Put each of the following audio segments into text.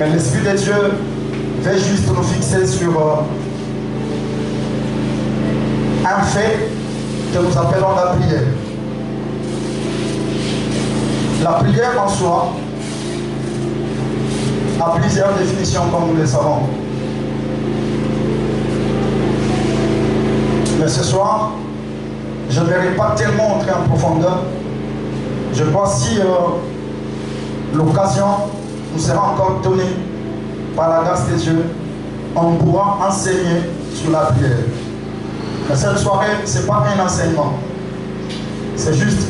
Mais l'Esprit de Dieu veut juste nous fixer sur un fait que nous appelons la prière. La prière en soi a plusieurs définitions comme nous le savons. Mais ce soir, je ne verrai pas tellement entrer en profondeur. Je crois si l'occasion nous sera encore donnée par la grâce de Dieu, on pourra enseigner sur la prière. Mais cette soirée, ce n'est pas un enseignement. C'est juste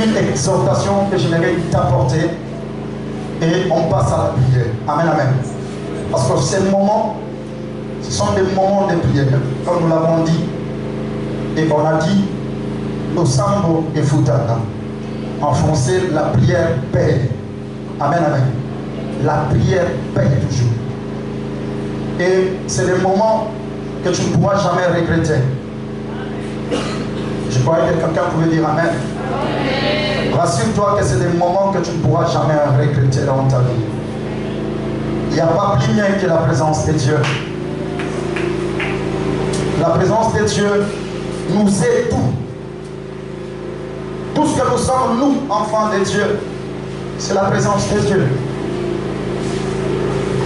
une exhortation que je mérite t'apporter et on passe à la prière. Amen, amen. Parce que ces moments, ce sont des moments de prière, comme nous l'avons dit. Et on a dit, au sambo et futana. En français, la prière paie. Amen, amen. La prière paie toujours. Et c'est des moments que tu ne pourras jamais regretter. Je croyais que quelqu'un pouvait dire amen. Rassure-toi que c'est des moments que tu ne pourras jamais regretter dans ta vie. Il n'y a pas plus bien que la présence de Dieu. La présence de Dieu nous est tout. Tout ce que nous sommes, nous, enfants de Dieu, c'est la présence de Dieu.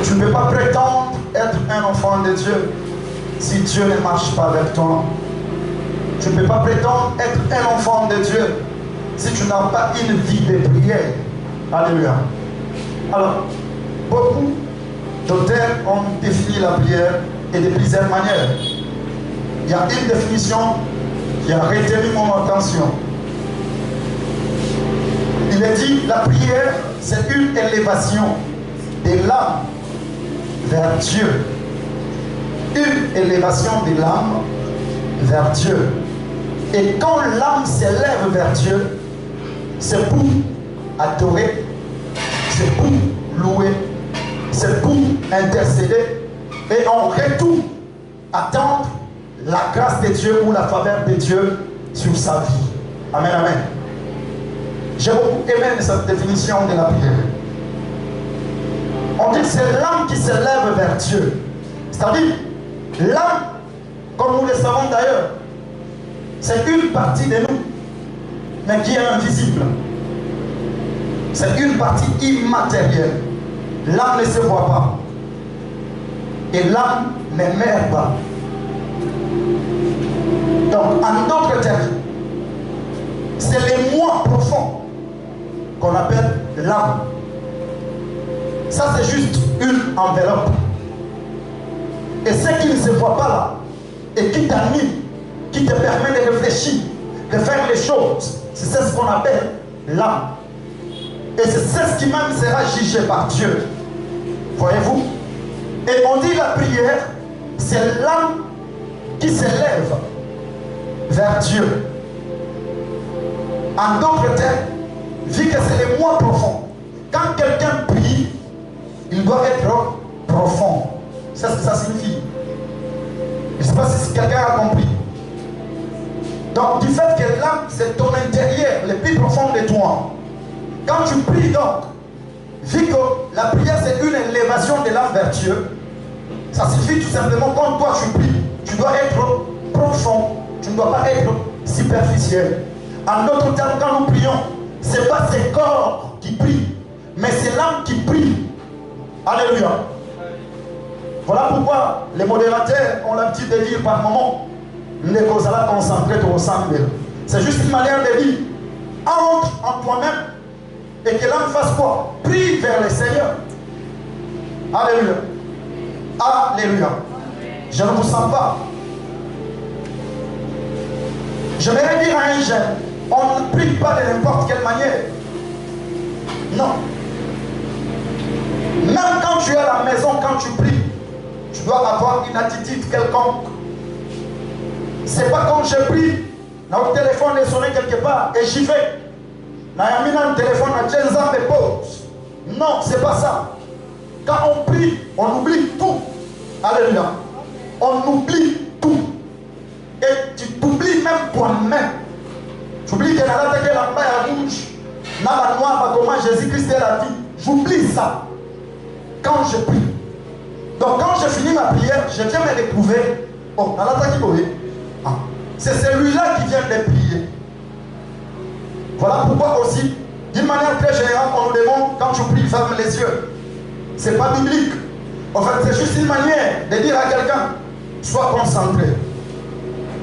Tu ne peux pas prétendre être un enfant de Dieu si Dieu ne marche pas avec toi. Tu ne peux pas prétendre être un enfant de Dieu si tu n'as pas une vie de prière. Alléluia. Alors, beaucoup d'auteurs ont défini la prière et de plusieurs manières. Il y a une définition qui a retenu mon attention. Il est dit, la prière, c'est une élévation de l'âme vers Dieu. Une élévation de l'âme vers Dieu. Et quand l'âme s'élève vers Dieu, c'est pour adorer, c'est pour louer, c'est pour intercéder et en retour attendre la grâce de Dieu ou la faveur de Dieu sur sa vie. Amen, amen. J'ai beaucoup aimé cette définition de la prière. On dit que c'est l'âme qui s'élève vers Dieu. C'est-à-dire, l'âme, comme nous le savons d'ailleurs, c'est une partie de nous, mais qui est invisible. C'est une partie immatérielle. L'âme ne se voit pas. Et l'âme ne meurt pas. Donc, en d'autres termes, c'est les moi profonds qu'on appelle l'âme. Ça, c'est juste une enveloppe. Et ce qui ne se voit pas là, et qui t'anime, qui te permet de réfléchir, de faire les choses, c'est ce qu'on appelle l'âme. Et c'est ce qui même sera jugé par Dieu. Voyez-vous? Et on dit la prière, c'est l'âme qui s'élève vers Dieu. En d'autres termes, vu que c'est les moi profonds, quand quelqu'un prie, il doit être profond. C'est ce que ça signifie. Je ne sais pas si quelqu'un a compris. Donc, du fait que l'âme, c'est ton intérieur, le plus profond de toi. Quand tu pries donc, vu que la prière, c'est une élévation de l'âme vers Dieu, ça signifie tout simplement, quand toi tu pries, tu dois être profond. Tu ne dois pas être superficiel. En d'autres termes, quand nous prions, ce n'est pas ces corps qui prient, mais c'est l'âme qui prie. Alléluia. Voilà pourquoi les modérateurs ont l'habitude de dire par moment, les causes à la concentrer au sang. C'est juste une manière de dire, entre en toi-même et que l'âme fasse quoi? Prie vers le Seigneur. Alléluia. Alléluia. Je ne vous sens pas. Je vais dire à un jeune, on ne prie pas de n'importe quelle manière. Non. Même quand tu es à la maison, quand tu pries, tu dois avoir une attitude quelconque. C'est pas quand je prie, notre téléphone est sonné quelque part et j'y vais. Le téléphone a 15 ans de pause. Non, c'est pas ça. Quand on prie, on oublie tout. Alléluia. On oublie tout. Et tu t'oublies même toi-même. Tu oublies que la main rouge, dans la noire, comment Jésus-Christ est la vie. J'oublie ça. quand je prie. Donc quand je finis ma prière, je viens me retrouver. Oh, dans l'attaque, c'est celui-là qui vient de prier. Voilà pourquoi aussi, d'une manière très générale, on nous demande, quand tu pries, ferme les yeux. Ce n'est pas biblique. En fait, c'est juste une manière de dire à quelqu'un, sois concentré.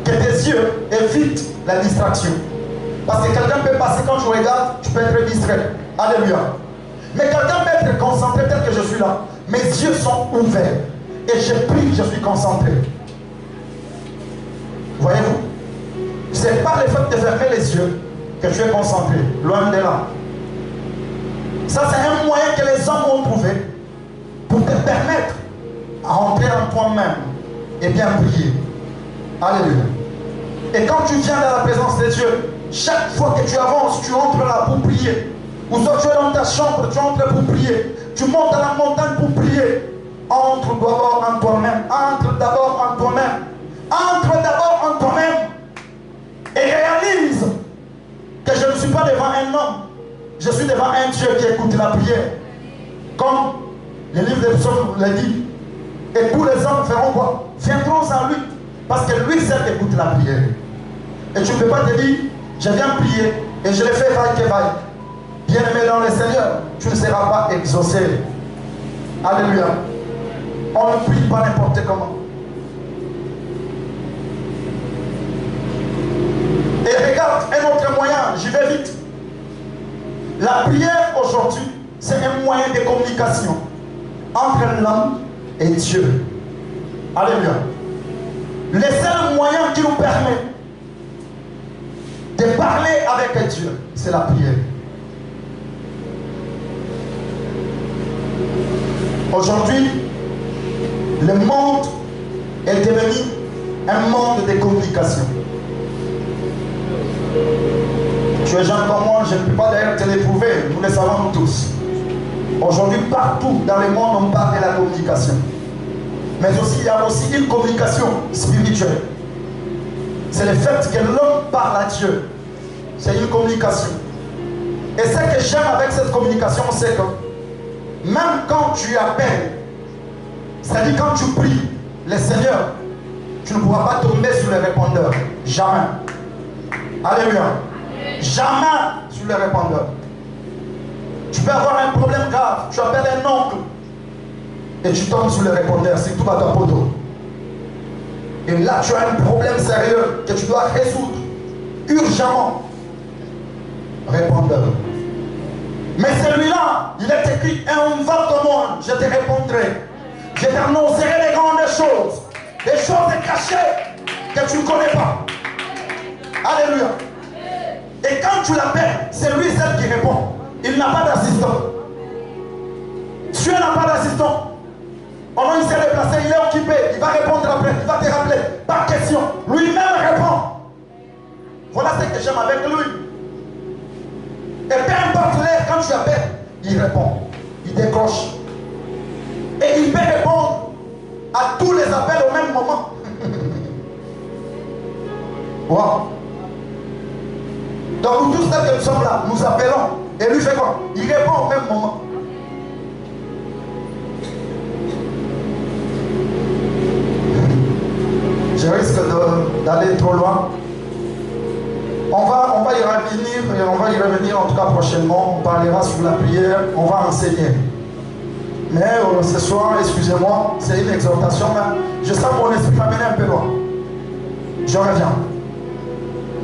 Que tes yeux évitent la distraction. Parce que quelqu'un peut passer quand tu regardes, tu peux être distrait. Alléluia. Mais quelqu'un peut être concentré tel que je suis là. Mes yeux sont ouverts. Et je prie, je suis concentré. Voyez-vous? Ce n'est pas le fait de fermer les yeux que tu es concentré. Loin de là. Ça, c'est un moyen que les hommes ont trouvé pour te permettre à entrer en toi-même et bien prier. Alléluia. Et quand tu viens dans la présence de Dieu, chaque fois que tu avances, tu entres là pour prier. Ou soit tu es dans ta chambre, tu entres pour prier. Tu montes à la montagne pour prier. Entre d'abord en toi-même. Entre d'abord en toi-même. Entre d'abord en toi-même. Et réalise que je ne suis pas devant un homme. Je suis devant un Dieu qui écoute la prière. Comme le livre des psaumes le dit. Et tous les hommes feront quoi? Viendront à lui. Parce que lui seul écoute la prière. Et tu ne peux pas te dire, je viens prier et je le fais vaille que vaille. Bien-aimé dans le Seigneur, tu ne seras pas exaucé. Alléluia. On ne prie pas n'importe comment. Et regarde, un autre moyen, j'y vais vite. La prière aujourd'hui, c'est un moyen de communication entre l'homme et Dieu. Alléluia. Le seul moyen qui nous permet de parler avec Dieu, c'est la prière. Aujourd'hui, le monde est devenu un monde de communication. Tu es jeune comme moi, je ne peux pas d'ailleurs te l'éprouver, nous le savons tous. Aujourd'hui, partout dans le monde, on parle de la communication. Mais aussi, il y a aussi une communication spirituelle. C'est le fait que l'homme parle à Dieu. C'est une communication. Et ce que j'aime avec cette communication, c'est que même quand tu appelles, c'est-à-dire quand tu pries le Seigneur, tu ne pourras pas tomber sur le répondeur. Jamais. Alléluia. Jamais sur le répondeur. Tu peux avoir un problème grave. Tu appelles un oncle et tu tombes sur le répondeur. C'est tout à ta poteau. Et là, tu as un problème sérieux que tu dois résoudre urgemment. Répondeur. Mais celui-là, il est écrit, un va de moi, je te répondrai. Je t'annoncerai les grandes choses, des choses cachées que tu ne connais pas. Alléluia. Et quand tu l'appelles, c'est lui seul qui répond. Il n'a pas d'assistant. Dieu n'a pas d'assistant. Pendant il s'est déplacé, il est occupé, il va répondre après, il va te rappeler, par question. Lui-même répond. Voilà ce que j'aime avec lui. Et peu importe l'heure, quand tu appelles, il répond. Il décroche. Et il peut répondre à tous les appels au même moment. Wow. Donc nous tous ceux que nous sommes là, nous appelons. Et lui fait quoi? Il répond au même moment. Je risque d'aller trop loin. On va y revenir, et on va y revenir en tout cas prochainement. On parlera sur la prière, on va enseigner. Mais ce soir, excusez-moi, c'est une exhortation, mais je sens mon esprit m'amener un peu loin. Je reviens.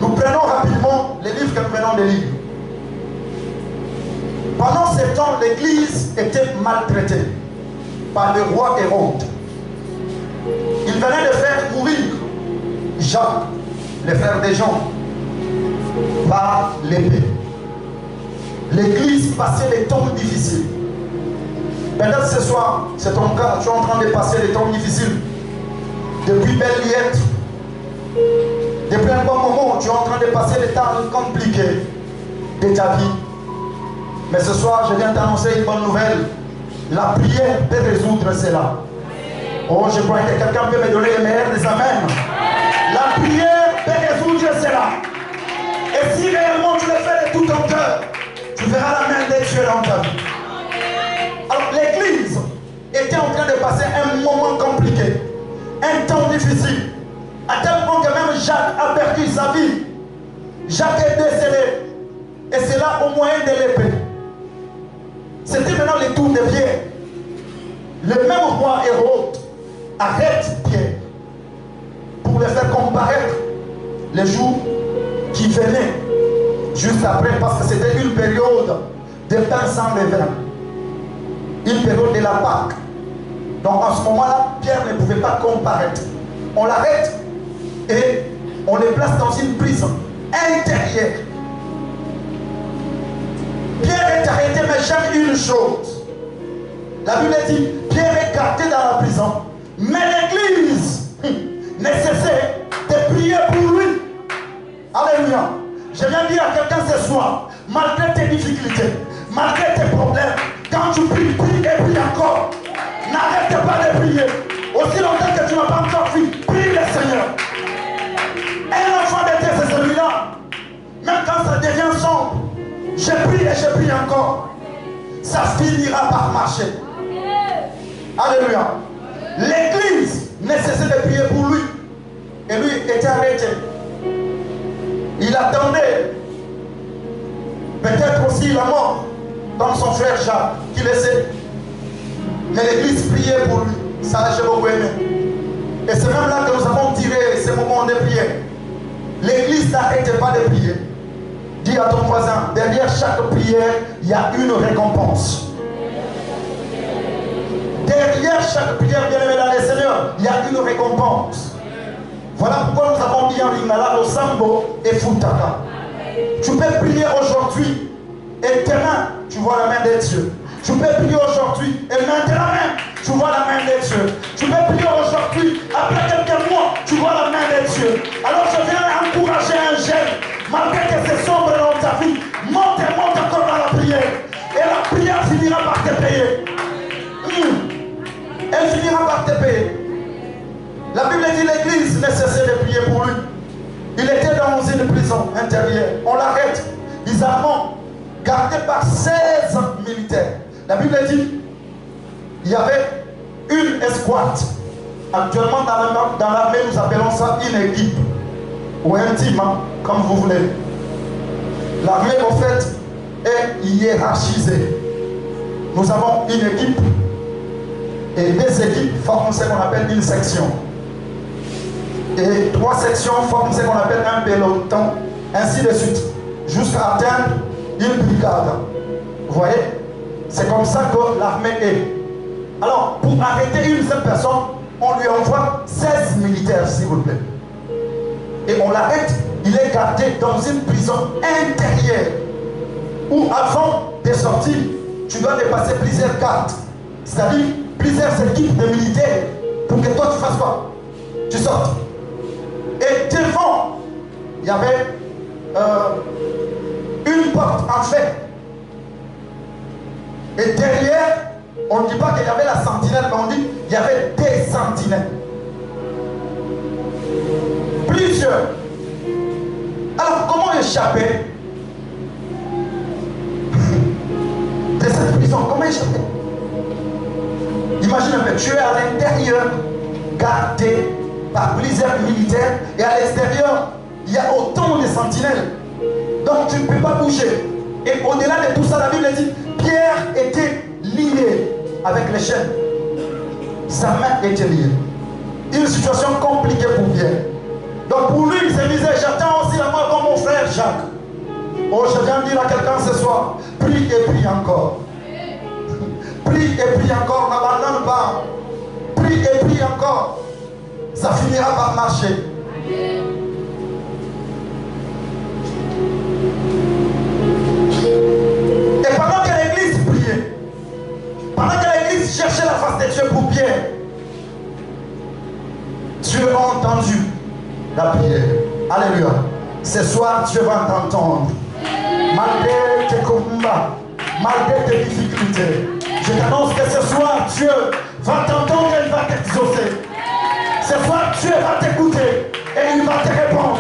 Nous prenons rapidement les livres que nous venons de lire. Pendant ce temps, l'Église était maltraitée par le roi Hérode. Il venait de faire mourir Jacques, le frère de Jean, par l'épée. L'Église passait des temps difficiles. Peut-être ce soir, c'est ton cas, tu es en train de passer des temps difficiles. Depuis belle liette, depuis un bon moment, tu es en train de passer des temps compliqués de ta vie. Mais ce soir, je viens t'annoncer une bonne nouvelle. La prière peut résoudre cela. Oh, je crois que quelqu'un peut me donner les meilleurs des amens. La prière peut résoudre cela. Et si réellement tu le fais de tout ton cœur, tu verras la main de Dieu dans ta vie. Alors l'église était en train de passer un moment compliqué, un temps difficile, à tel point que même Jacques a perdu sa vie. Jacques est décédé, et c'est là au moyen de l'épée. C'était maintenant le tour de Pierre. Le même roi Hérode arrête Pierre pour le faire comparaître les jours qui venaient juste après, parce que c'était une période de pain sans levain, une période de la Pâque. Donc en ce moment-là, Pierre ne pouvait pas comparaître. On l'arrête et on le place dans une prison intérieure. Pierre est arrêté, mais j'aime une chose. La Bible dit, Pierre est gardé dans la prison, mais l'église nécessaire de prier pour lui. Alléluia. Je viens dire à quelqu'un ce soir, malgré tes difficultés, malgré tes problèmes, quand tu pries, prie et prie encore. N'arrête pas de prier. Aussi longtemps que tu n'as pas encore pris, prie le Seigneur. Un enfant de Dieu, c'est celui-là. Même quand ça devient sombre, je prie et je prie encore. Ça finira par marcher. Alléluia. L'église ne cessait de prier pour lui. Et lui était arrêté. Il attendait peut-être aussi la mort comme son frère Jacques, qui le sait. Mais l'église priait pour lui. Ça, j'ai beaucoup aimé. Et c'est même là que nous avons tiré ces moments de prière. L'église n'arrête pas de prier. Dis à ton voisin, derrière chaque prière, il y a une récompense. Derrière chaque prière, bien aimé dans le Seigneur, il y a une récompense. Voilà pourquoi nous avons dit en Lingala, Osambo et Futaka. Tu peux prier aujourd'hui et demain, tu vois la main de Dieu. Tu peux prier aujourd'hui et maintenant même, tu vois la main de Dieu. Tu peux prier aujourd'hui, après quelques mois, tu vois la main de Dieu. Alors je viens encourager un jeune, malgré que c'est sombre dans ta vie, monte et monte encore dans la prière. Et la prière finira par te payer. Elle finira par te payer. La Bible dit l'église ne cessait de prier pour lui. Il était dans une prison intérieure. On l'arrête, bizarrement, gardé par 16 militaires. La Bible dit il y avait une escouade. Actuellement, dans l'armée, nous appelons ça une équipe ou un team, hein, comme vous voulez. L'armée, en fait, est hiérarchisée. Nous avons une équipe et des équipes forment ce qu'on appelle une section. Et 3 sections forment ce qu'on appelle un peloton, ainsi de suite, jusqu'à atteindre une brigade. Vous voyez? C'est comme ça que l'armée est. Alors, pour arrêter une seule personne, on lui envoie 16 militaires, s'il vous plaît. Et on l'arrête, il est gardé dans une prison intérieure, où avant de sortir, tu dois dépasser plusieurs cartes, c'est-à-dire plusieurs équipes de militaires, pour que toi tu fasses quoi? Tu sortes. Et devant, il y avait une porte en fait. Et derrière, on ne dit pas qu'il y avait la sentinelle, mais on dit qu'il y avait des sentinelles. Plusieurs. Alors, comment échapper de cette prison? Comment échapper? Imagine un peu, tu es à l'intérieur, gardé par plusieurs militaires, et à l'extérieur, il y a autant de sentinelles. Donc tu ne peux pas bouger. Et au-delà de tout ça, la Bible dit, Pierre était lié avec les chaînes. Sa main était liée. Une situation compliquée pour Pierre. Donc pour lui, il se disait, j'attends aussi la mort comme mon frère Jacques. Oh, je viens dire à quelqu'un ce soir, prie et prie encore. Prie et prie encore, n'abandonne pas. Prie et prie encore. Ça finira par marcher. Et pendant que l'église priait, pendant que l'église cherchait la face de Dieu pour Pierre, Dieu a entendu la prière. Alléluia. Ce soir, Dieu va t'entendre. Malgré tes combats, malgré tes difficultés, je t'annonce que ce soir, Dieu va t'entendre et il va t'exaucer. Ce soir, Dieu va t'écouter et il va te répondre.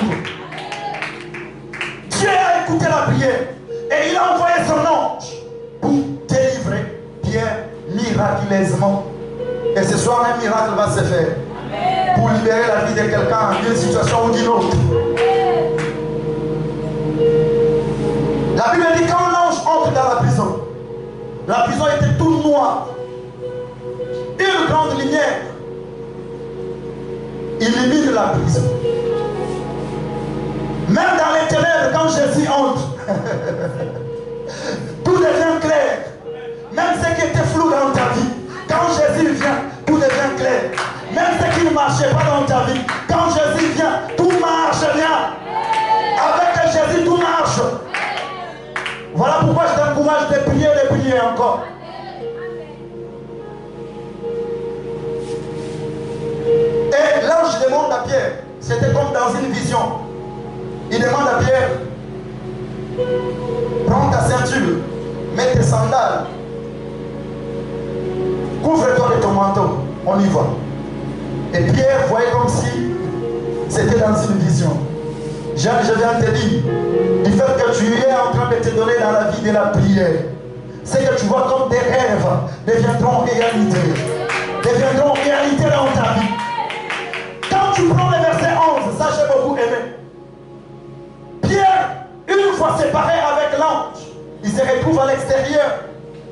Dieu a écouté la prière et il a envoyé son ange pour délivrer Pierre miraculeusement soir, un miracle va se faire pour libérer la vie de quelqu'un d'une situation ou d'une autre. La Bible dit quand l'ange entre dans la prison était toute noire. Une grande lumière illumine la prison. Même dans les ténèbres, quand Jésus entre, tout devient clair. Même ce qui était flou dans ta vie, quand Jésus vient, tout devient clair. Même ce qui ne marchait pas dans ta vie, quand Jésus vient, tout marche bien. Avec Jésus, tout marche. Voilà pourquoi je t'encourage de prier encore. Et l'ange demande à Pierre, c'était comme dans une vision. Il demande à Pierre, prends ta ceinture, mets tes sandales, couvre-toi de ton manteau, on y va. Et Pierre voyait comme si c'était dans une vision. Jean, je viens te dire, du fait que tu es en train de te donner dans la vie de la prière, c'est que tu vois comme des rêves deviendront réalité. Deviendront réalité dans ta vie. Quand tu prends le verset 11, ça j'ai beaucoup aimé. Pierre, une fois séparé avec l'ange, il se retrouve à l'extérieur.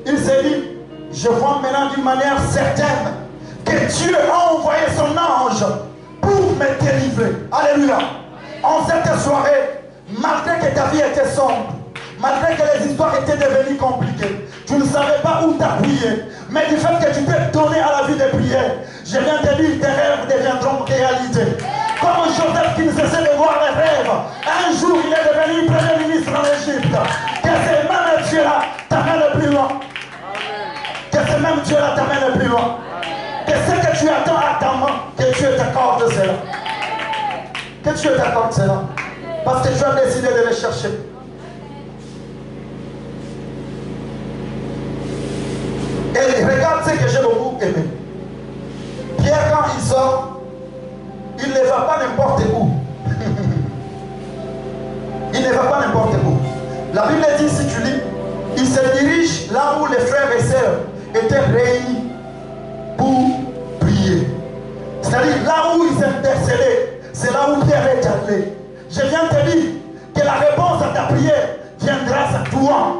Il se dit, je vois maintenant d'une manière certaine que Dieu a envoyé son ange pour me délivrer. Alléluia. En cette soirée, malgré que ta vie était sombre, malgré que les histoires étaient devenues compliquées, tu ne savais pas où t'appuyer, mais du fait que tu t'es donné à la vie de prière, je viens te dire, tes rêves deviendront réalité. Comme Joseph qui ne cessait de voir les rêves, un jour il est devenu premier ministre en Égypte. Que ce même Dieu-là t'amène plus loin. Que ce même Dieu-là t'amène plus loin. Que ce que tu attends à ta main, que Dieu t'accorde cela. Que Dieu t'accorde cela. Parce que tu as décidé de le chercher. Et regarde ce que j'ai beaucoup aimé. Pierre, quand il sort, il ne va pas n'importe où. Il ne va pas n'importe où. La Bible dit, si tu lis, il se dirige là où les frères et sœurs étaient réunis pour prier. C'est-à-dire là où ils intercellaient, c'est là où Pierre est allé. Je viens te dire que la réponse à ta prière viendra à toi.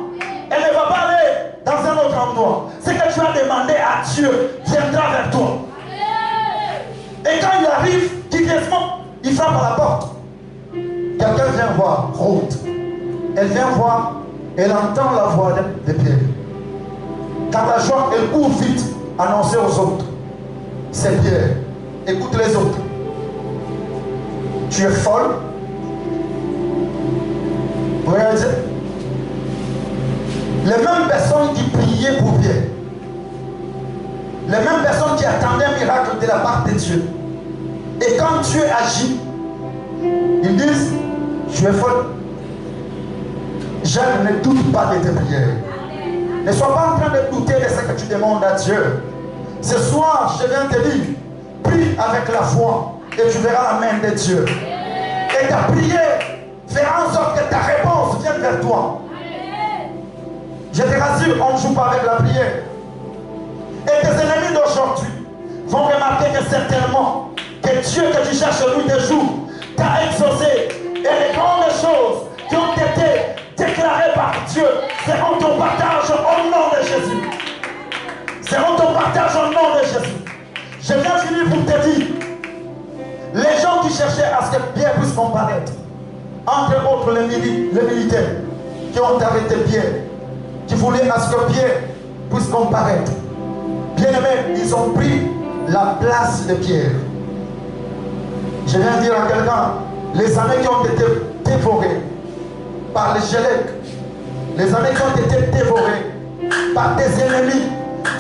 Elle ne va pas aller dans un autre endroit. Ce que tu as demandé à Dieu viendra vers toi. Et quand il arrive, curieusement, il frappe à la porte. Quelqu'un vient voir Ruth. Elle vient voir, elle entend la voix de Pierre. Quand la joie, elle court vite, annoncer aux autres. C'est Pierre. Écoute les autres. Tu es folle. Vous regardez? Les mêmes personnes qui priaient pour Pierre, les mêmes personnes qui attendaient un miracle de la part de Dieu, et quand Dieu agit, ils disent, tu es folle. Je ne doute pas de tes prières. Ne sois pas en train de douter de ce que tu demandes à Dieu. Ce soir, je viens te dire, prie avec la foi et tu verras la main de Dieu. Et ta prière fera en sorte que ta réponse vienne vers toi. Je te rassure, on ne joue pas avec la prière. Et tes ennemis d'aujourd'hui vont remarquer que certainement que Dieu que tu cherches nuit et jour t'a exaucé. Et les grandes choses qui ont été déclarées par Dieu seront ton partage au nom de Jésus. Seront ton partage au nom de Jésus. Je viens finir pour te dire, les gens qui cherchaient à ce que Pierre puisse comparaître, entre autres les militaires qui ont arrêté Pierre, qui voulaient à ce que Pierre puisse comparaître. Bien aimé, ils ont pris la place de Pierre. Je viens dire à quelqu'un, les années qui ont été dévorées par les gélèques, les années qui ont été dévorées par tes ennemis,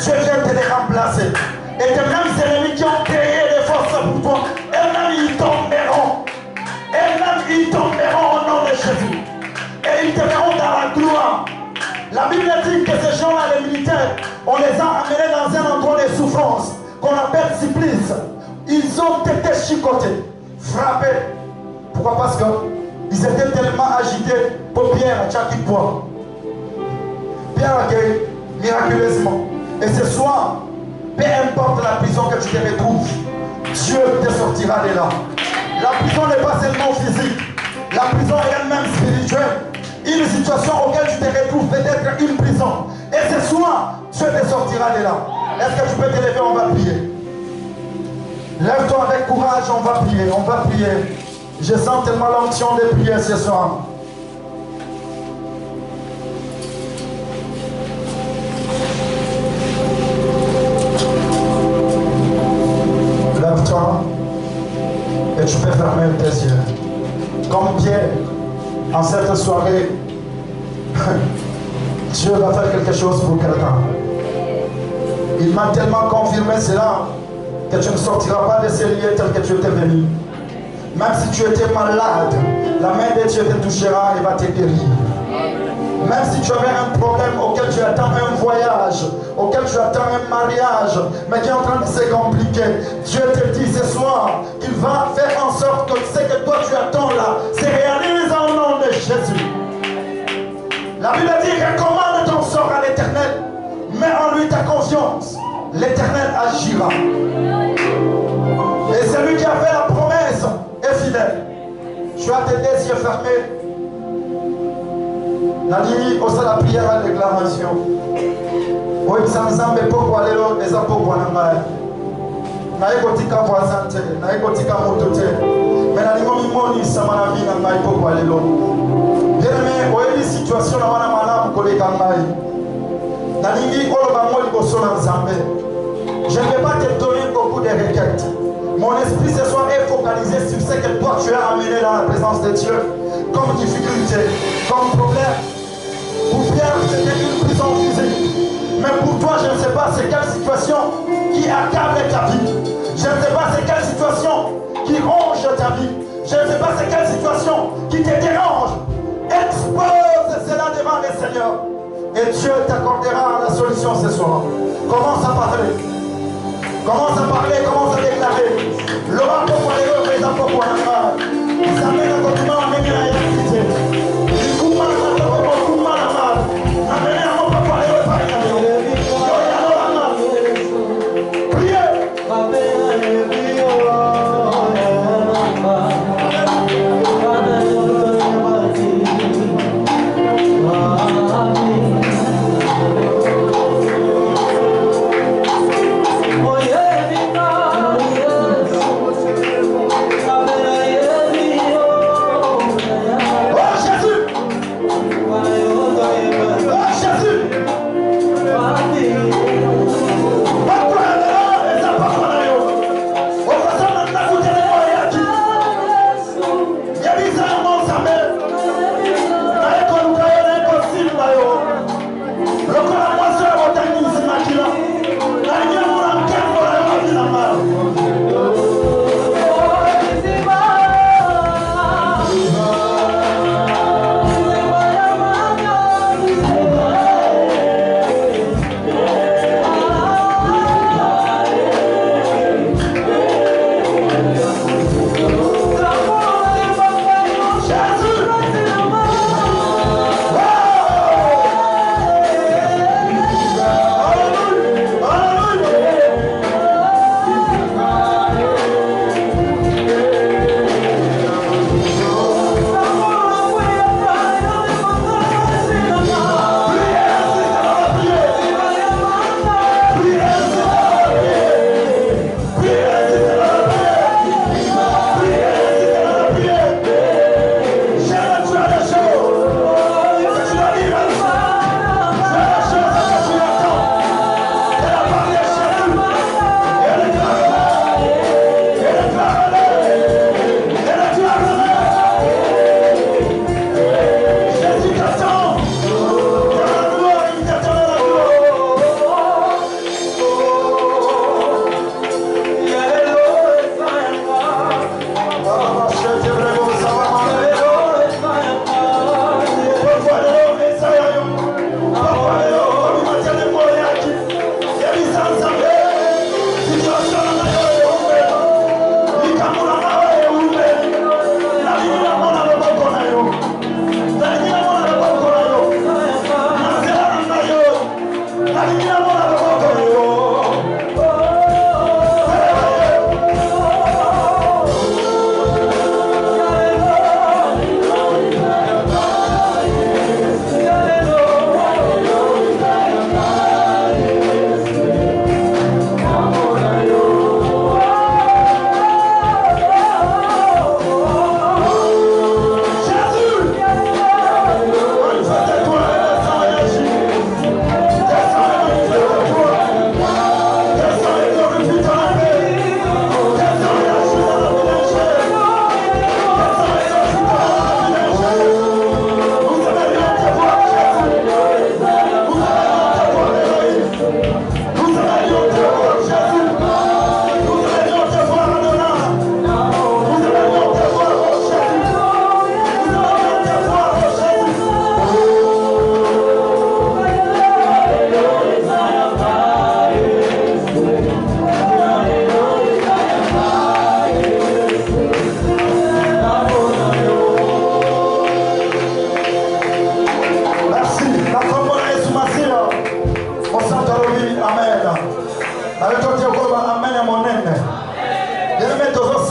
Dieu vient te les remplacer. Et tes mêmes ennemis qui ont créé des forces pour toi, eux-mêmes ils tomberont. Eux-mêmes ils tomberont au nom de Jésus. Et ils te verront dans la gloire. La Bible dit que ces gens-là, les militaires, on les a amenés dans un endroit de souffrance qu'on appelle supplice. Ils ont été chicotés, frappés. Pourquoi? Parce qu'ils étaient tellement agités pour Pierre à chaque fois. Pierre accueille miraculeusement. Et ce soir, peu importe la prison que tu te retrouves, Dieu te sortira de là. La prison n'est pas seulement physique, la prison est elle-même spirituelle. Une situation auquel tu te retrouves peut être une prison. Et ce soir, Dieu te sortira de là. Est-ce que tu peux te lever? On va prier. Lève-toi avec courage, on va prier, on va prier. Je sens tellement l'onction de prier ce soir. Lève-toi et tu peux fermer tes yeux. Comme Pierre, en cette soirée, Dieu va faire quelque chose pour quelqu'un. Il m'a tellement confirmé cela que tu ne sortiras pas de ces lieux tel que tu étais venu. Même si tu étais malade, la main de Dieu te touchera et va te guérir. Même si tu avais un problème auquel tu attends un voyage, auquel tu attends un mariage, mais qui est en train de se compliquer, Dieu te dit ce soir qu'il va faire en sorte que ce que toi tu attends là se réalise au nom de Jésus. La Bible dit, recommande ton sort à l'Éternel, mets en lui ta confiance, l'Éternel agira. Et celui qui a fait la promesse est fidèle. Tu as tes yeux fermés. Nani osa la prière à déclaration. Oui, Samzambe pourquoi les lots des apôtres n'ambaye. Naïkotika voisin te, naïkotika motote. Mais nani moni samana vie n'ambaye pourquoi les lots. Bien aimé, oui, les situations n'a pas malade pour les gambaye. Nani oloba moli bosso n'amzambe. Je ne vais pas te donner beaucoup de requêtes. Mon esprit ce soir est focalisé sur ce que toi tu as amené dans la présence de Dieu. Comme difficulté, comme problème. Pour Pierre, c'était une prison physique. Mais pour toi, je ne sais pas c'est quelle situation qui accable ta vie. Je ne sais pas c'est quelle situation qui ronge ta vie. Je ne sais pas c'est quelle situation qui te dérange. Expose cela devant le Seigneur. Et Dieu t'accordera la solution ce soir. Commence à parler. Commence à parler, commence à déclarer. L'ora pour les autres, les apôtres pour la ils amènent un document à mener la électricité. Du coup, mal à la beaucoup mal à mal. Amenez un mot pour les autres.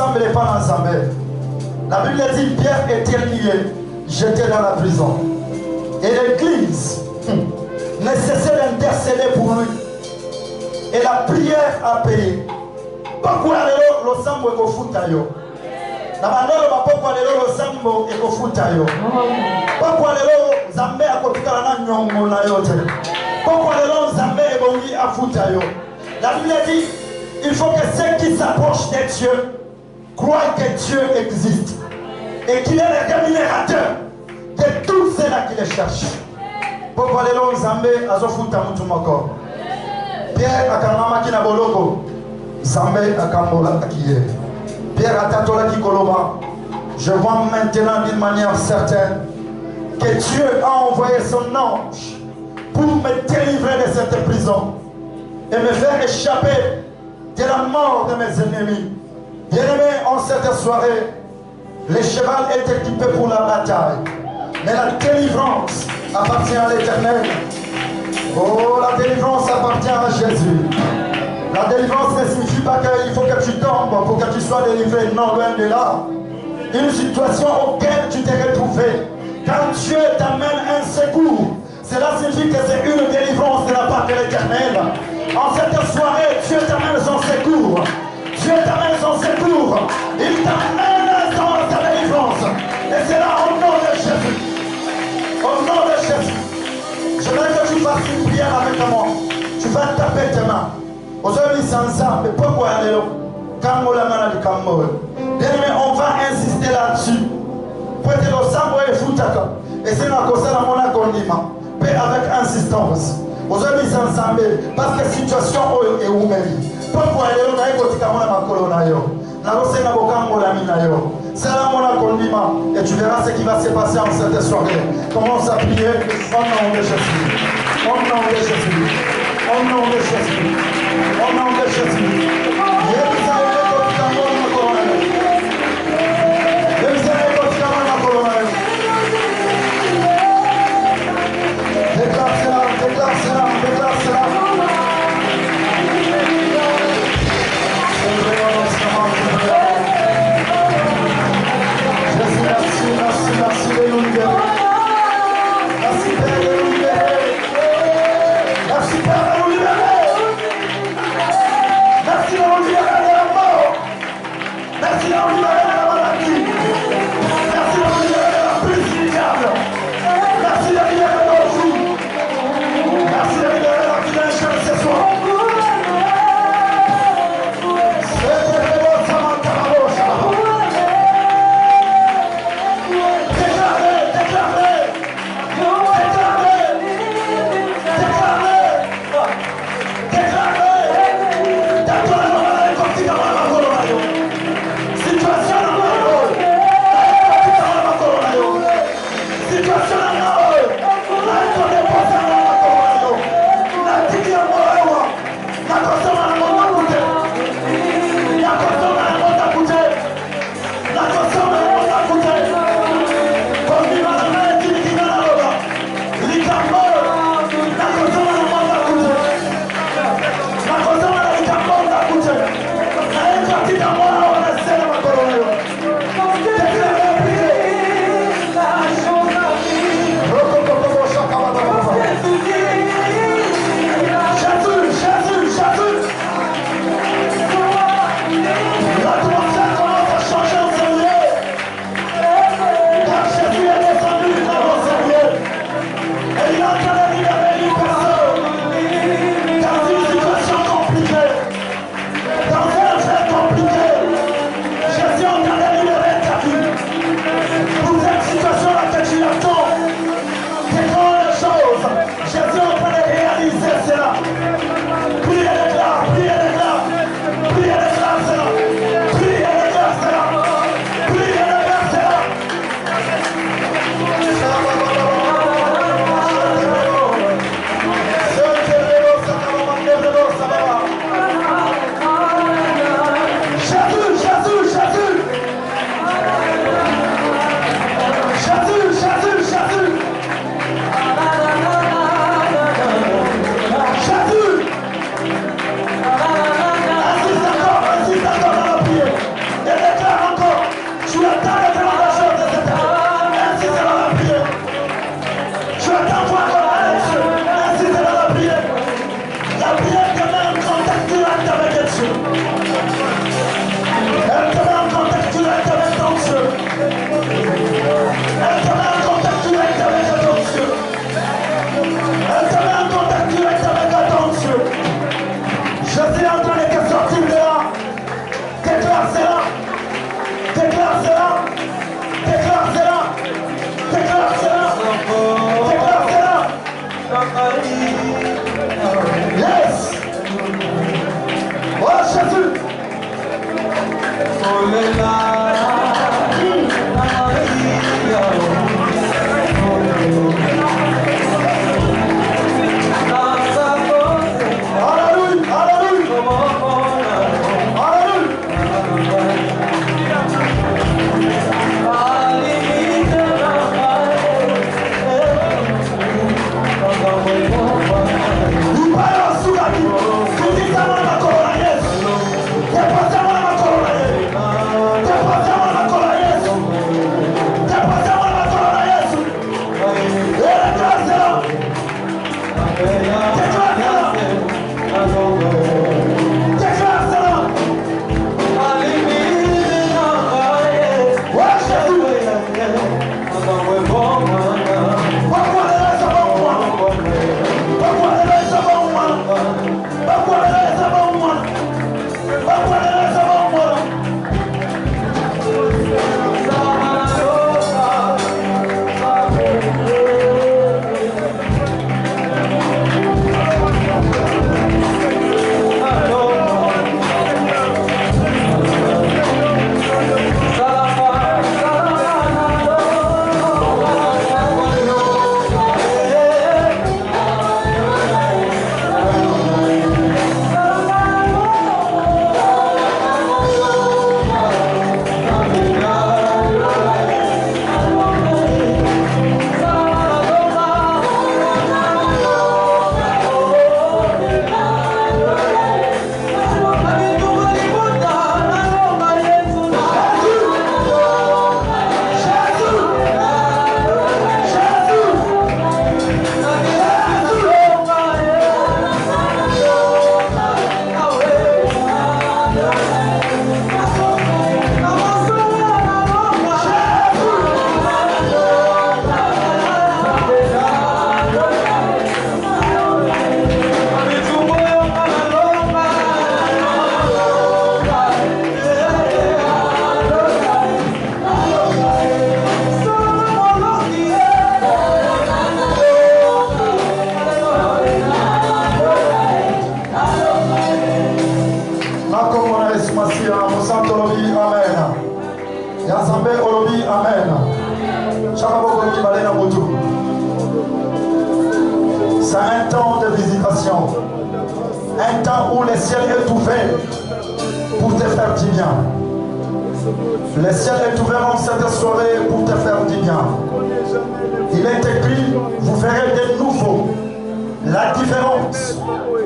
semble pas dans Zambé. La Bible dit Pierre était lié, jeté dans la prison. Et l'église ne cessait d'intercéder pour lui. Et la prière a payé. Pourquoi le sambo est au foutayo? Nabandolo mapokwa lelo lo sambo e kofuta yo. Pokwa lelo Zambé a kotikala na nyongo na yote. Pokwa lelo Zambé e bongi afuta yo. La Bible dit il faut que ceux qui s'approchent de Dieu croient que Dieu existe et qu'il est le rémunérateur de tous ceux-là qui les cherchent. Pokwa lelo Zambé azofuta mutu moko. Pierre akamama kina boloko. Zambé akambola akiye. Pierre Atatola Kikoloba, je vois maintenant d'une manière certaine que Dieu a envoyé son ange pour me délivrer de cette prison et me faire échapper de la mort de mes ennemis. Bien-aimés, en cette soirée, le cheval est équipé pour la bataille, mais la délivrance appartient à l'Éternel. Oh, la délivrance appartient à Jésus. La délivrance ne signifie pas qu'il faut que tu tombes pour que tu sois délivré. Non, loin de là. Une situation auquel tu t'es retrouvé. Quand Dieu t'amène un secours, cela signifie que c'est une délivrance de la part de l'Éternel. En cette soirée, Dieu t'amène son secours. Dieu t'amène son secours. Il t'amène dans sa délivrance. Et c'est là au nom de Jésus. Au nom de Jésus. Je veux que tu fasses une prière avec moi. Tu vas taper tes mains. Aujourd'hui, mais pourquoi aller là? Bien-aimé, on va insister là-dessus. Peut-être le sang est foutaka. Et c'est la cause de mon condiment. Mais avec insistance. Aujourd'hui, parce que la situation est ouverte. Pourquoi aller là? Et tu verras ce qui va se passer en cette soirée. Commence à prier au nom de Jésus. Au nom de Jésus. Au nom de Jésus. Au nom de Jésus. Déclare cela, déclare cela, déclare cela. Jésus, merci, merci, merci de nous libérer. Merci Père de nous libérer. Merci Père de nous libérer. Merci de nous libérer de la mort. Merci de nous libérer de la maladie. Merci de nous libérer de la prise du diable. Merci de libérer nos vies. Merci de libérer la vie d'un chien ce soir. Situation C'est un temps de visitation. Un temps où le ciel est ouvert pour te faire du bien. Le ciel est ouvert en cette soirée pour te faire du bien. Il est écrit, vous verrez de nouveau la différence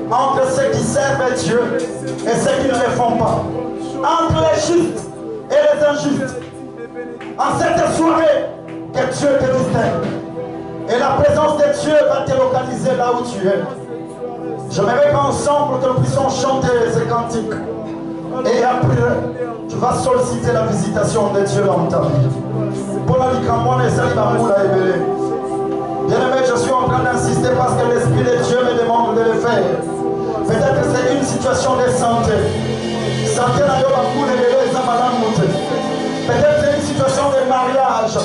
entre ceux qui servent Dieu et ceux qui ne le font pas. Entre les justes et les injustes. En cette soirée, que Dieu te distingue. Et la présence de Dieu va te localiser là où tu es. J'aimerais qu'ensemble que nous puissions chanter ces cantiques. Et après, tu vas solliciter la visitation de Dieu dans ta vie. Bien-aimé, je suis en train d'insister parce que l'Esprit de Dieu me demande de le faire. Peut-être que c'est une situation de santé. Peut-être que c'est une situation de mariage.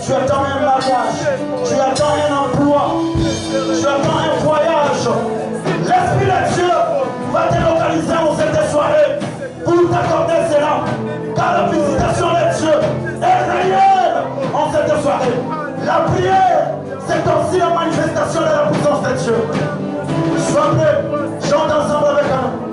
Tu attends un mariage. Tu attends un emploi. Tu attends un voyage. L'Esprit de Dieu va te localiser en cette soirée pour t'accorder cela. Car la visitation de Dieu est réelle en cette soirée. La prière, c'est aussi la manifestation de la puissance de Dieu. Sois prêt, chante ensemble avec nous.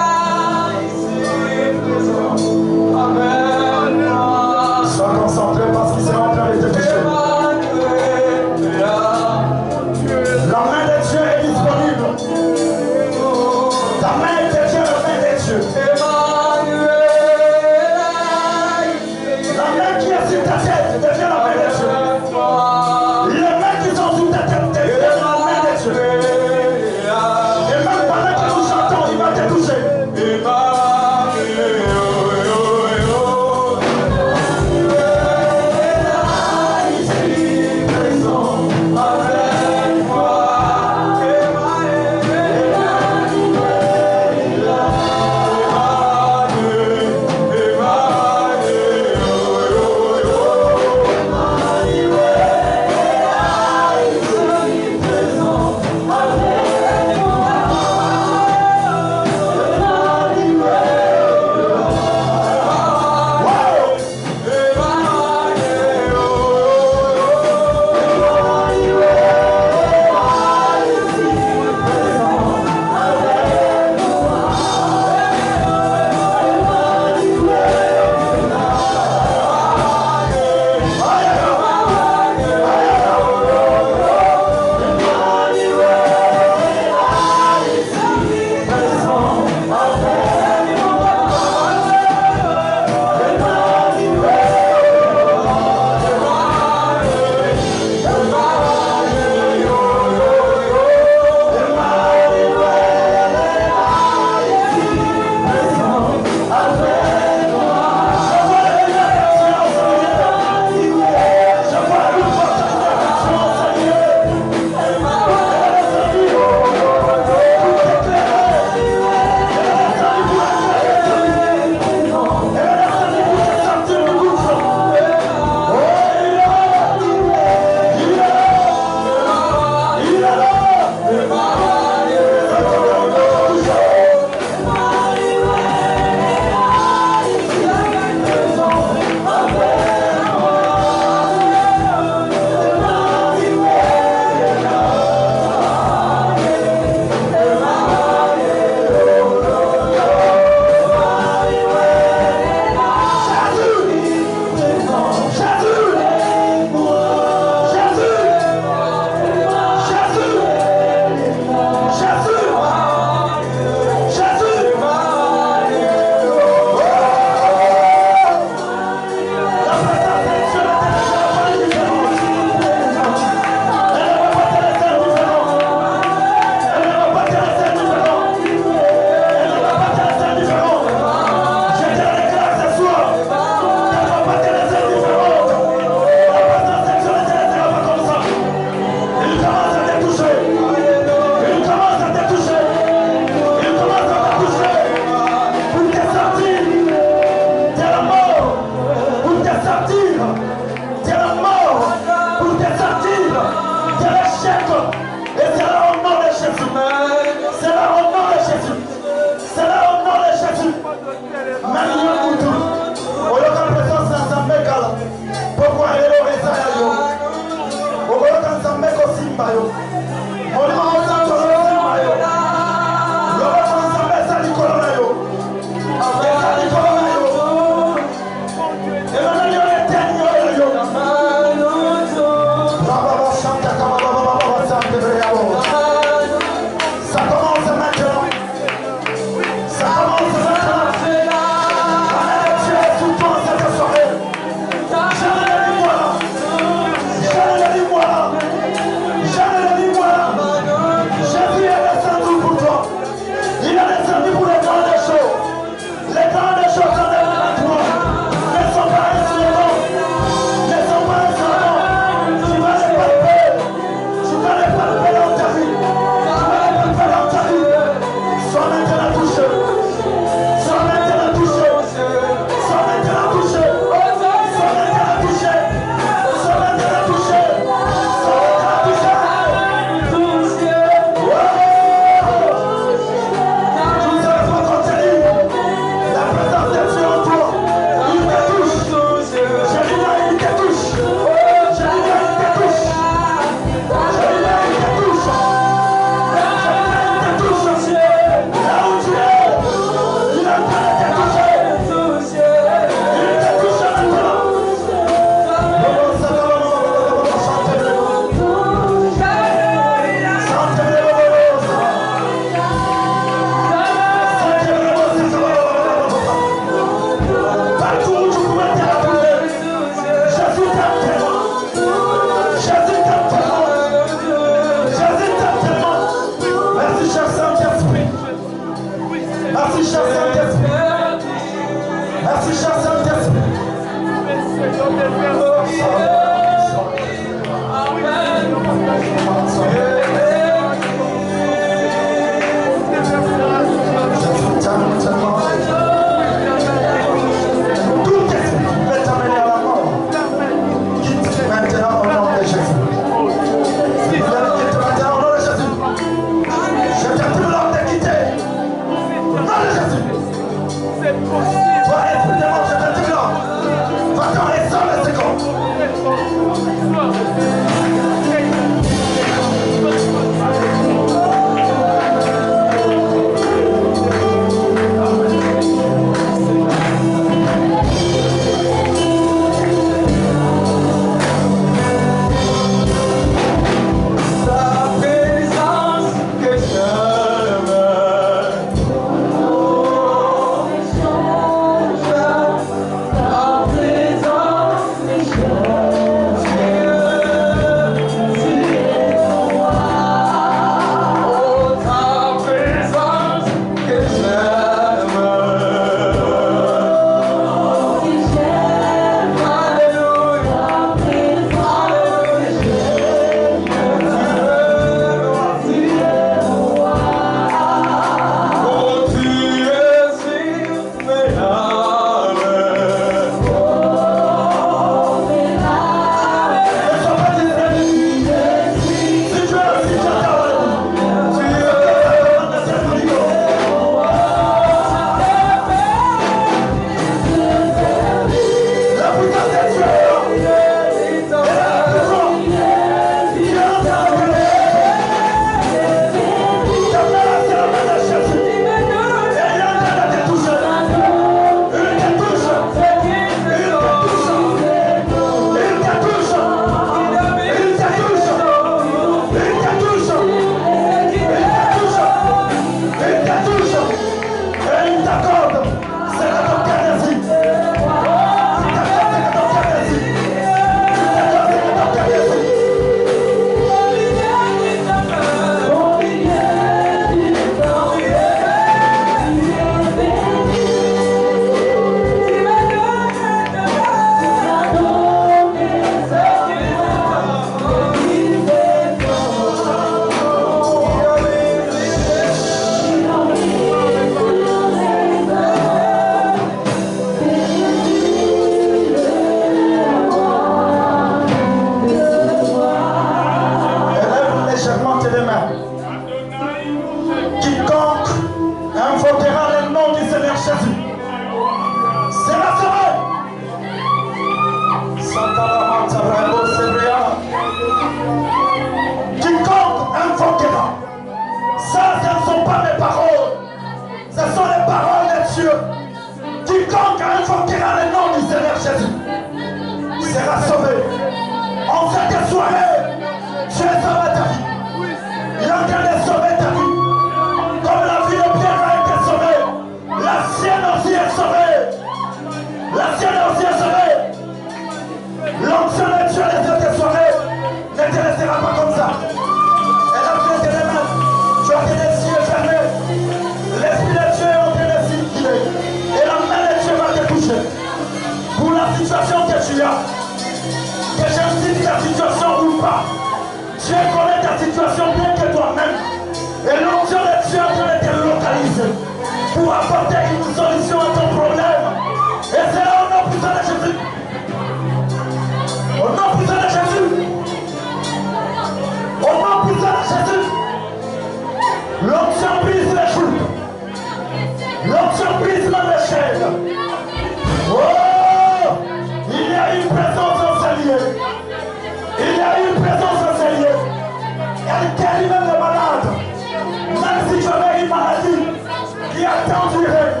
Qui attend du rêve.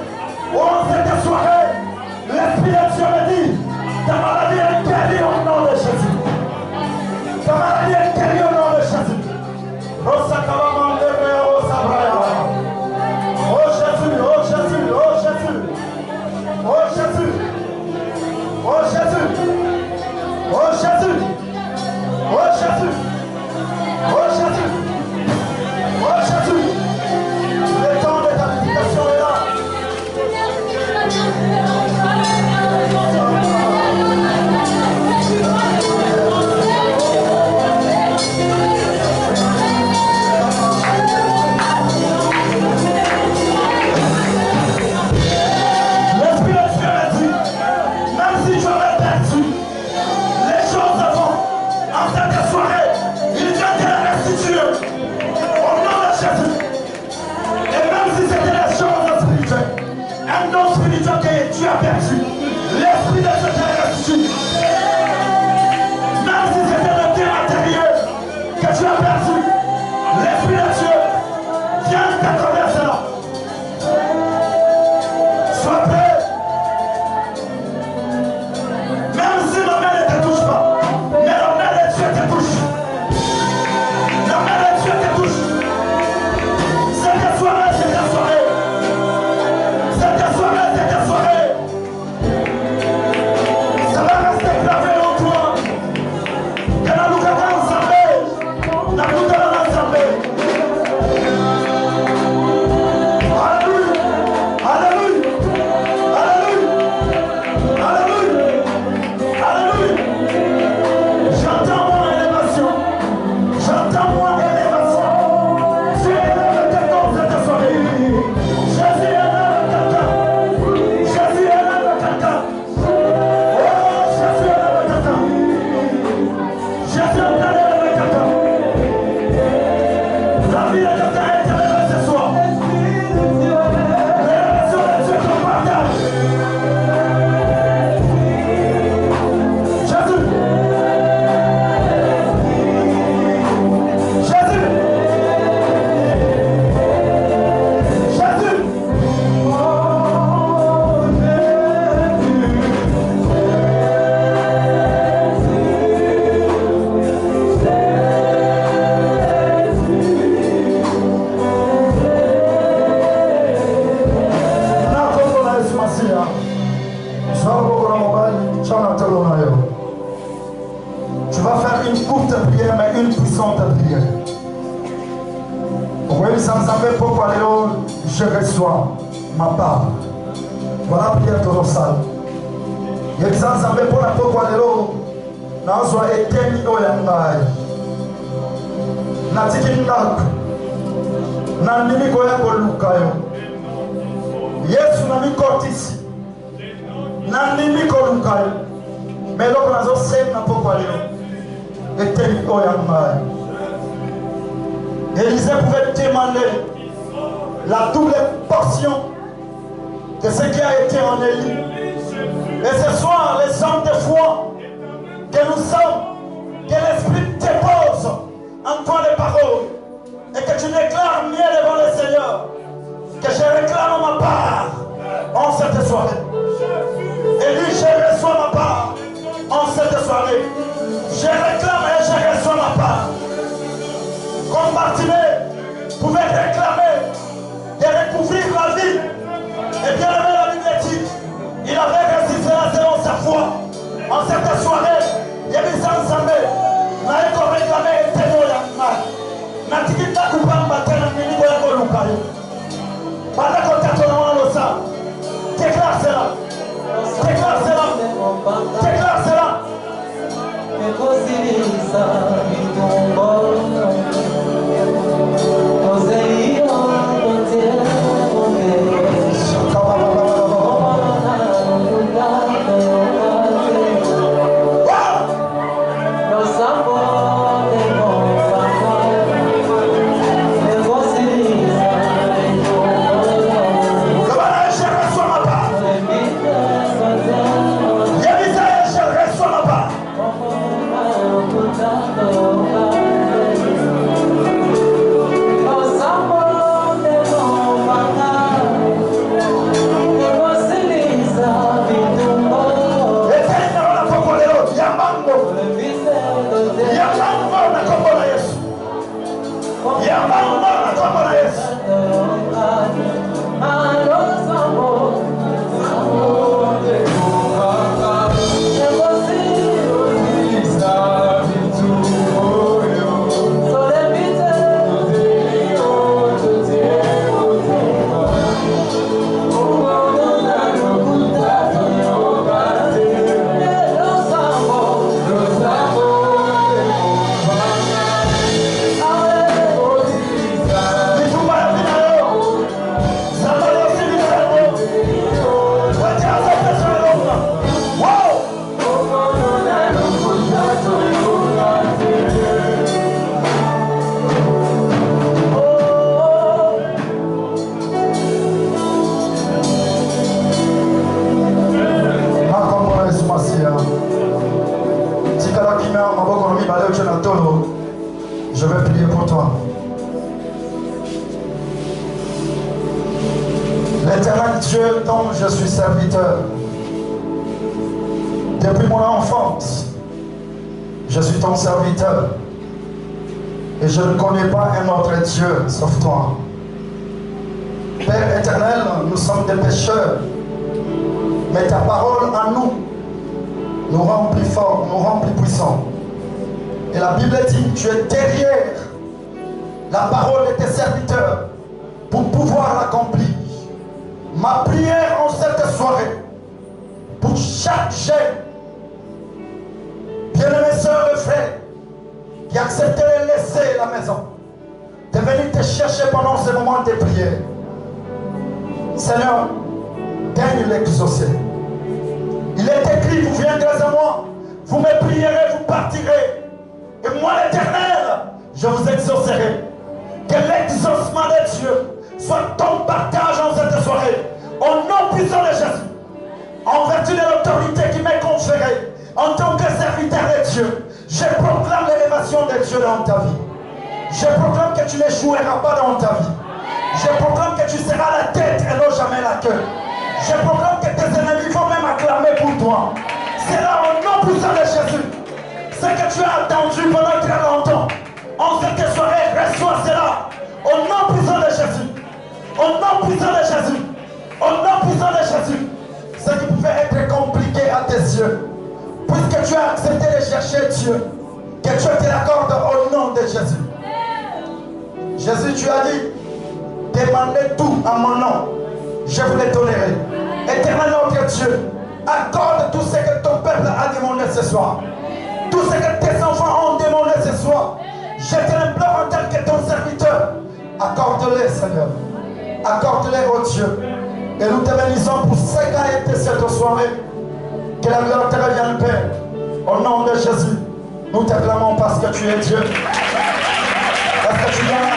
Oh, cette soirée, l'Esprit bien-aimé, une puissante prière. Oui, sans savoir pourquoi je reçois ma part. Voilà la prière de Rosal. Et sans savoir pourquoi je sois éteint au Yangaï. Natiki Nak. Nandimi Goya Golukayo. Yesu Nami Kortisi. Nandimi Golukayo. Mais l'autre n'a pas fait pourquoi éteint au Yangaï. Élisée pouvait demander la double portion de ce qui a été en Élie. Et ce soir, les hommes de foi que nous sommes, que l'Esprit dépose en toi les paroles et que tu déclares mieux devant le Seigneur, que je réclame ma part en cette soirée. Élie, je reçois ma part en cette soirée. Je réclame et je reçois ma part. Comme Bartimée pouvait réclamer de découvrir la vie. Et bien aimé, la Bible dit, il avait résisté selon sa foi. En cette soirée, il y a des ensembles. Il a réclamé et tenu la main. Natikita Kupamba tena mini kwa yako Lukayo. Baada kote tunaona losa. Déclare cela. Déclare cela. Déclare cela. Je vais prier pour toi. L'éternel Dieu dont je suis serviteur, depuis mon enfance, je suis ton serviteur et je ne connais pas un autre Dieu sauf toi. Père éternel, nous sommes des pécheurs, mais ta parole en nous rend plus forts, nous rend plus puissants. Et la Bible dit, tu es derrière la parole de tes serviteurs pour pouvoir l'accomplir. Ma prière en cette soirée, pour chaque jeune, bien-aimés sœurs et frères, qui acceptent de laisser la maison, de venir te chercher pendant ce moment de prière. Seigneur, daigne l'exaucer. Il est écrit, vous viendrez à moi, vous me prierez, vous partirez. Et moi, l'Éternel, je vous exaucerai. Que l'exaucement de Dieu soit ton partage en cette soirée. Au nom puissant de Jésus. En vertu de l'autorité qui m'est conférée. En tant que serviteur de Dieu. Je proclame l'élévation de Dieu dans ta vie. Je proclame que tu n'échoueras pas dans ta vie. Je proclame que tu seras la tête et non jamais la queue. Je proclame que tes ennemis vont même acclamer pour toi. C'est là au nom puissant de Jésus. Ce que tu as attendu pendant très longtemps, en cette soirée, reçois cela. Au nom puissant de Jésus. Au nom puissant de Jésus. Au nom puissant de Jésus. Ce qui pouvait être compliqué à tes yeux, puisque tu as accepté de chercher Dieu, Que Dieu te l'accorde au nom de Jésus. Jésus, tu as dit, demandez tout en mon nom, je vous les donnerai. Éternel notre Dieu, accorde tout ce que ton peuple a demandé ce soir. Tout ce que tes enfants ont demandé ce soir. Je te l'implore en tant que ton serviteur. Accorde-les, Seigneur. Accorde-les, oh Dieu. Et nous te bénissons pour ce qu'a été cette soirée. Que la gloire te revienne, Père. Au nom de Jésus, nous te clamons parce que tu es Dieu. Parce que tu es